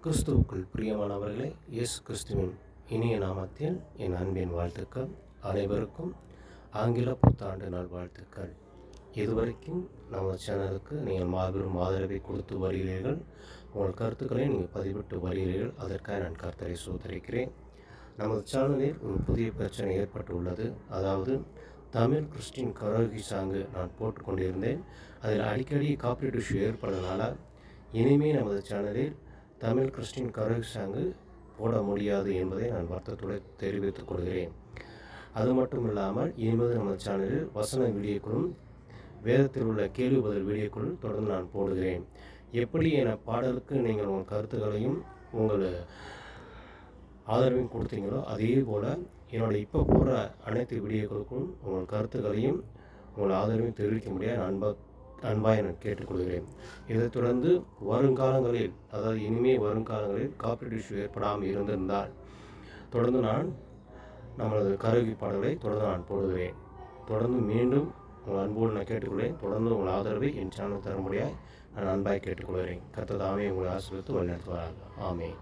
கிறிஸ்துவுக்குள் பிரியமானவர்களே, இயேசு கிறிஸ்துவின் இனிய நாமத்தில் என் அன்பின் வாழ்த்துக்கள். அனைவருக்கும் ஆங்கில புத்தாண்டு நாள் வாழ்த்துக்கள். இதுவரைக்கும் நம்ம சேனலுக்கு நீங்கள் மாபெரும் ஆதரவை கொடுத்து வருகிறீர்கள். உங்கள் கருத்துக்களை நீங்கள் பதிவிட்டு வருகிறீர்கள். அதற்காக நான் கர்த்தரை சோதரிக்கிறேன். நமது சேனலில் ஒரு புதிய பிரச்சனை ஏற்பட்டுள்ளது. அதாவது தமிழ் கிறிஸ்டின் கரோகி சாங்கு நான் போட்டுக்கொண்டிருந்தேன். அதில் அடிக்கடி காப்பிரைட் இஷ்யூ ஏற்படுறதுனால இனிமேல் நமது சேனலில் தமிழ் கிறிஸ்டின் கரோகி சாங்கு போட முடியாது என்பதை நான் வருத்தத்தோடு தெரிவித்துக் கொள்கிறேன். அது மட்டும் இல்லாமல் இனிமேல் நமது சேனலில் வசன வீடியோக்களும் வேதத்தில் உள்ள கேள்வி பதில் வீடியோக்களும் தொடர்ந்து நான் போடுகிறேன். எப்படி என பாடலுக்கு நீங்கள் உங்கள் கருத்துக்களையும் உங்கள் ஆதரவையும் கொடுத்தீங்களோ அதே போல் என்னுடைய இப்போ போடுற அனைத்து வீடியோக்களுக்கும் உங்கள் கருத்துக்களையும் உங்கள் ஆதரவையும் தெரிவிக்க முடியாது அன்பாக நான் கேட்டுக்கொள்கிறேன். இதைத் தொடர்ந்து வருங்காலங்களில், அதாவது இனிமேல் வருங்காலங்களில் காப்பிரைட் இஷ்யூ ஏற்படாமல் இருந்திருந்தால் தொடர்ந்து நான் நமது கரோகி பாடலை தொடர்ந்து நான் போடுகிறேன். தொடர்ந்து மீண்டும் உங்கள் அன்போடு நான் கேட்டுக்கொள்கிறேன். தொடர்ந்து உங்கள் ஆதரவை என் சேனல் தரும்படியாக நான் அன்பாக கேட்டுக்கொள்கிறேன். கர்த்தர் தாமே உங்களை ஆசீர்வதித்து வழிநடத்துவாராக. ஆமென்.